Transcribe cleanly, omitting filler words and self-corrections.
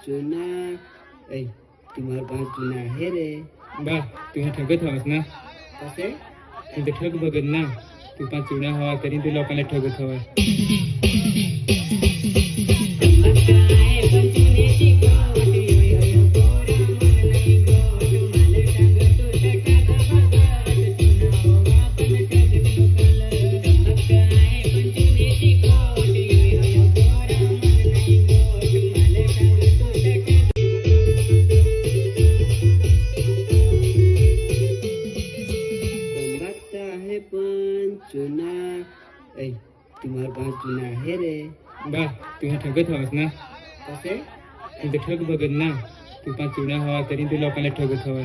चुना ऐ तुम्हारे पास चुना है रे बा तुम्हें ठगत हवस ना कसे तू तो ठग बगत ना तू 5 चुना हवा करीन तू लोकांना ठगत हवा चुना ऐ तुम्हारे पास चुना है रे बा तुम्हें ठगत हवस ना कसे तू तो ठग बगत ना तू 5 चुना हवा करीन तू लोकांना ठगत हवा